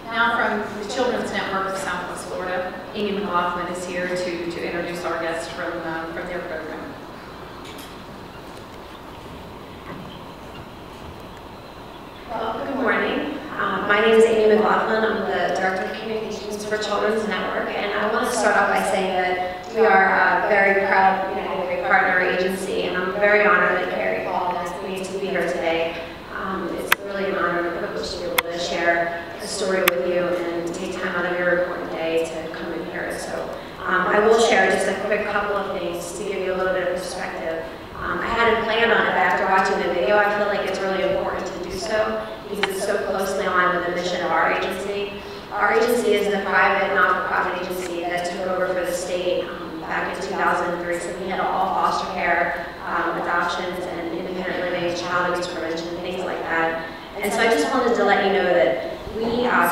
Now from the Children's Network of Southwest Florida, Aimee Mclaughlin is here to introduce our guests from their program. Well, good morning. My name is Aimee Mclaughlin. I'm the Director of Communications for Children's Network, and I want to start off by saying that we are a very proud United partner agency, and I'm very honored that Carrie called us to be here today. It's really an honor and a privilege to be able to share a story with you and take time out of your important day to come in here. So I will share just a quick couple of things to give you a little bit of perspective. I hadn't planned on it, but after watching the video, I feel like it's really important to do so because it's so closely aligned with the mission of our agency. Our agency is the private, not-for-profit agency that took over for the state back in 2003. So we had all foster care, adoptions, and independent living, child abuse prevention, things like that. And so I just wanted to let you know that we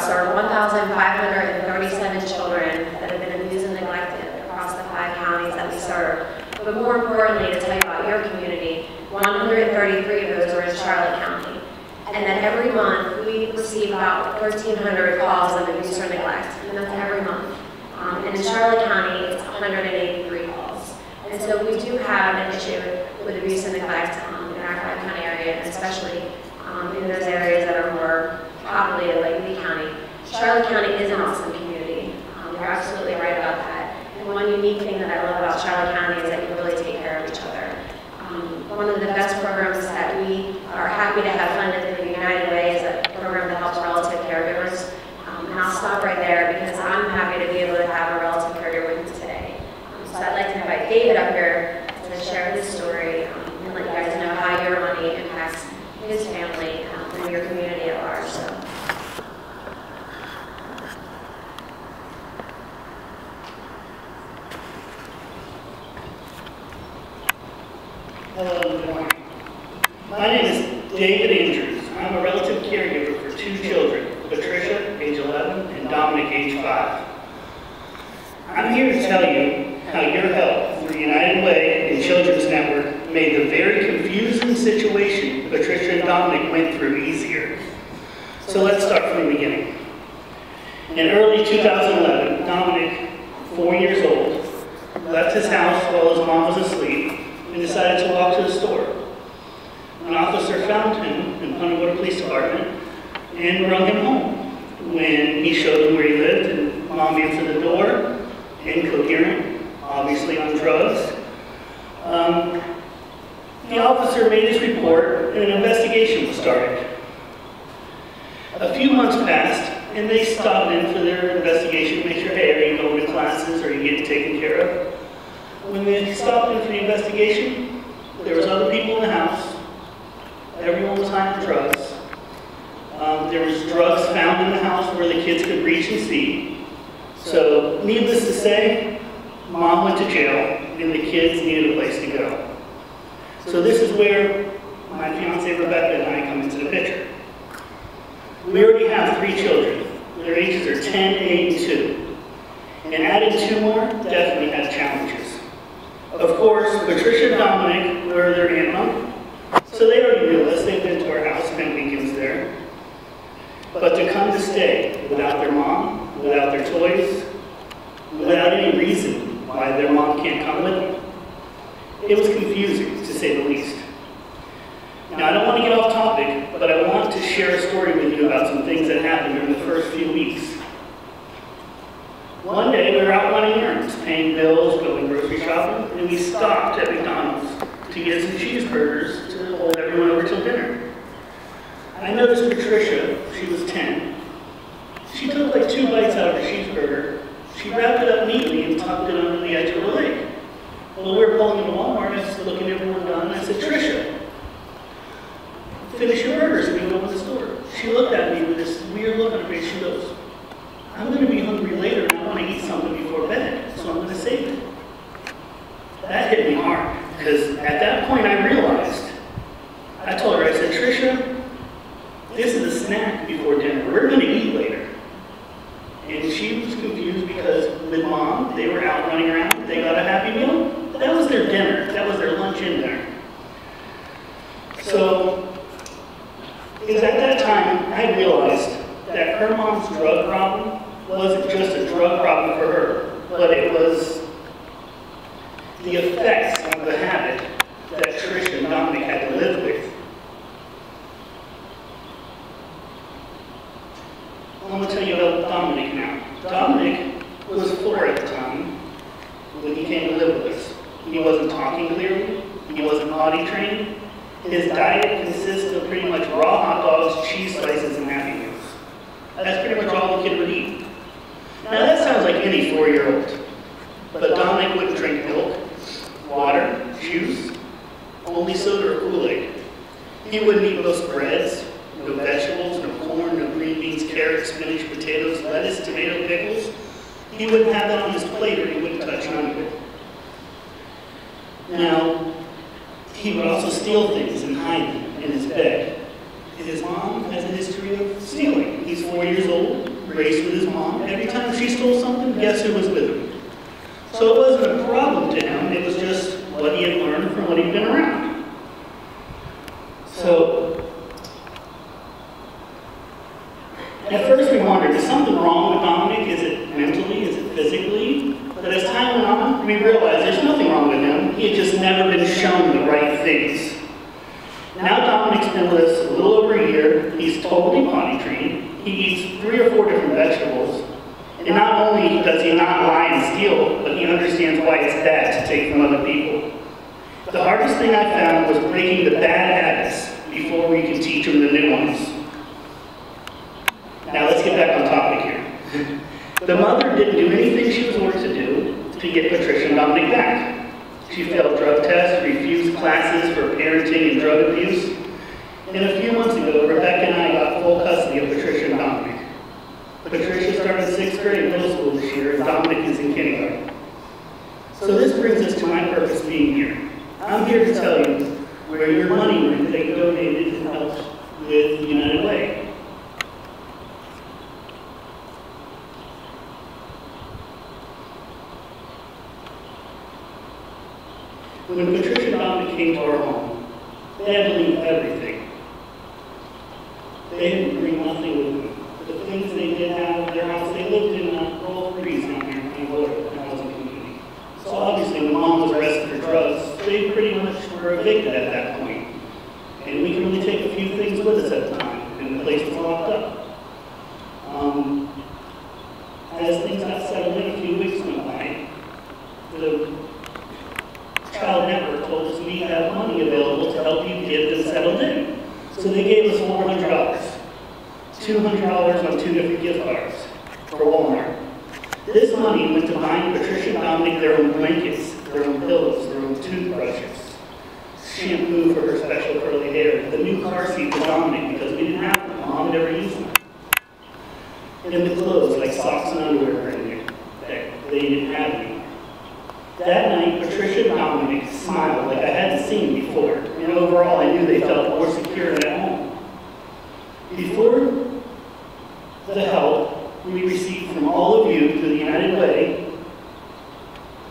serve 1,537 children that have been abused and neglected across the 5 counties that we serve. But more importantly, to tell you about your community, 133 of those are in Charlotte County. And then every month, we receive about 1,300 calls of abuse or neglect, and that's every month. And in Charlotte County, it's 183 calls. And so we do have an issue with abuse and neglect in our 5-county area, and especially in those areas that are more populated, like Lee County. Charlotte County is an awesome community. You're absolutely right about that. And one unique thing that I love about Charlotte County is that you really take care of each other. One of the best programs that we are happy to have funded through the United Way is a program that helps relative caregivers. And I'll stop right there because I'm happy to be able to have a relative caregiver with you today. So I'd like to invite David up here to share his story and let you guys know how your money impacts his family and your community at large. So. Hello, good morning. My name is David Andrews. I'm a relative caregiver for 2 children, Patricia, age 11, and Dominic, age 5. I'm here to tell you how your help through United Way and Children's Network made the very confusing situation Patricia and Dominic went through easier. So let's start from the beginning. In early 2011, Dominic, 4 years old, left his house while his mom was asleep and decided to walk to the store. An officer found him in Punta Gorda Police Department and brought him home. When he showed him where he lived, and mom answered the door, incoherent, obviously on drugs. The officer made his report and an investigation was started. A few months passed and they stopped in for their investigation to make sure, hey, are you going to classes, are you getting taken care of? When they stopped in for the investigation, there was other people in the house. Everyone was high on drugs. There was drugs found in the house where the kids could reach and see. So, needless to say, mom went to jail and the kids needed a place to go. So this is where my fiancée Rebecca and I come into the picture. We already have 3 children. Their ages are 10, 8, and 2. And adding 2 more definitely had challenges. Of course, Patricia and Dominic were their aunt and uncle. So they already knew us. They've been to our house, spent weekends there. But to come to stay without their mom, without their toys, without any reason why their mom can't come with them, it was confusing, to say the least. Now, I don't want to get off topic, but I want to share a story with you about some things that happened during the first few weeks. One day, we were out running errands, paying bills, going grocery shopping, and we stopped at McDonald's to get some cheeseburgers to hold everyone over till dinner. I noticed Patricia, she was 10. She took like 2 bites out of her cheeseburger. She wrapped it up neatly and tucked it under the edge of her leg. Well, we were pulling into Walmart, I was looking at everyone done, and I said, Tricia, finish your burgers and we go to the store. She looked at me with this weird look on her face. She goes, I'm going to be hungry later and I want to eat something before bed, so I'm going to save it. That hit me hard, because at that point I realized, I told her, I said, Tricia, this is a snack before dinner. We're going to eat later. And she was confused because with mom, they were out running around. They got a Happy Meal. That was their dinner. That was their lunch and dinner. So, it was at that time I realized that that her mom's drug problem wasn't just a drug problem for her, but it was the effects of the habit that Trish and Dominic had to live with. I'm going to tell you about Dominic now. Dominic was 4 at the time when he came to live with us. He wasn't talking clearly. He wasn't potty trained. His diet consists of pretty much raw hot dogs, cheese slices, and Happy Meals. That's pretty much all the kid would eat. Now that sounds like any 4-year-old. But Dominic wouldn't drink milk, water, juice, only soda or Kool-Aid. He wouldn't eat most breads, no vegetables, no corn, no green beans, carrots, spinach, potatoes, lettuce, tomato, pickles. He wouldn't have that on his plate or he wouldn't touch none of it. Now, he would also steal things and hide them in his bed. His mom has a history of stealing. He's 4 years old, raised with his mom. Every time she stole something, guess who was with him? So it wasn't a problem to him, it was just what he had learned from what he'd been around. So, at first we wondered, is something wrong with Dominic? Is it mentally? Is it physically? But as time went on, we realized there's nothing wrong with him. He had just never been shown the right things. Now Dominic's been with us a little over a year. He's totally potty trained. He eats 3 or 4 different vegetables. And not only does he not lie and steal, but he understands why it's bad to take from other people. The hardest thing I found was breaking the bad habits before we could teach him the new ones. Now let's get back on topic here. The mother didn't do anything she was ordered to do to get Patricia and Dominic back. She failed drug tests, refused classes for parenting and drug abuse. And a few months ago, Rebecca and I got full custody of Patricia and Dominic. Patricia started 6th grade middle school this year, and Dominic is in kindergarten. So this brings us to my purpose being here. I'm here to tell you where your money went that you donated and helped with United Way. When Patricia and Dominic came to our home, they had to leave everything. They didn't bring nothing with them. The things they did have in their house, they lived in rural Breeze down here in Florida, the housing community. So obviously when Mom was arrested for drugs, they pretty much were evicted at that point. And we could only take a few things with us at the time, and the place was locked up. As things got settled in, a few weeks went by, the Child Network told us we have money available to help you get them settled in. So they gave us $400. $200 on 2 different gift cards for Walmart. This money went to buying Patricia and Dominic their own blankets, their own pillows, their own toothbrushes, shampoo for her special curly hair, the new car seat for Dominic because we didn't have them. Mom never used them. And the clothes like socks and underwear in there that they didn't have any. That night, Patricia and Dominic smiled like I hadn't seen before, and overall I knew they felt more secure at home. Before the help we received from all of you through the United Way,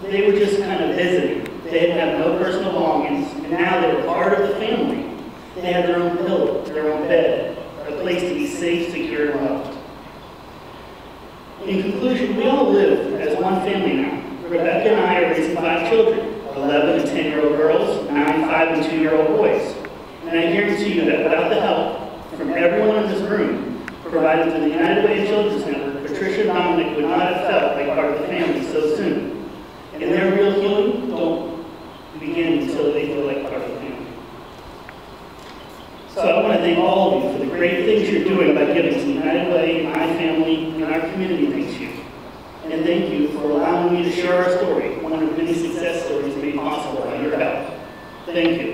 they were just kind of visiting. They didn't have no personal belongings, and now they were part of the family. They had their own pillow, their own bed, a place to be safe, secure, and loved. In conclusion, we all live as one family now. Rebecca and I are raising 5 children, 11 and 10-year-old girls, 9, 5, and 2-year-old boys. And I guarantee you that without the help from everyone in this room, provided through the United Way Children's Network, Patricia and Dominic would not have felt like part of the family so soon. And their real healing don't begin until they feel like part of the family. So I want to thank all of you for the great things you're doing by giving to the United Way, my family, and our community thanks you. And thank you for allowing me to share our story, one of many success stories made possible by your help. Thank you.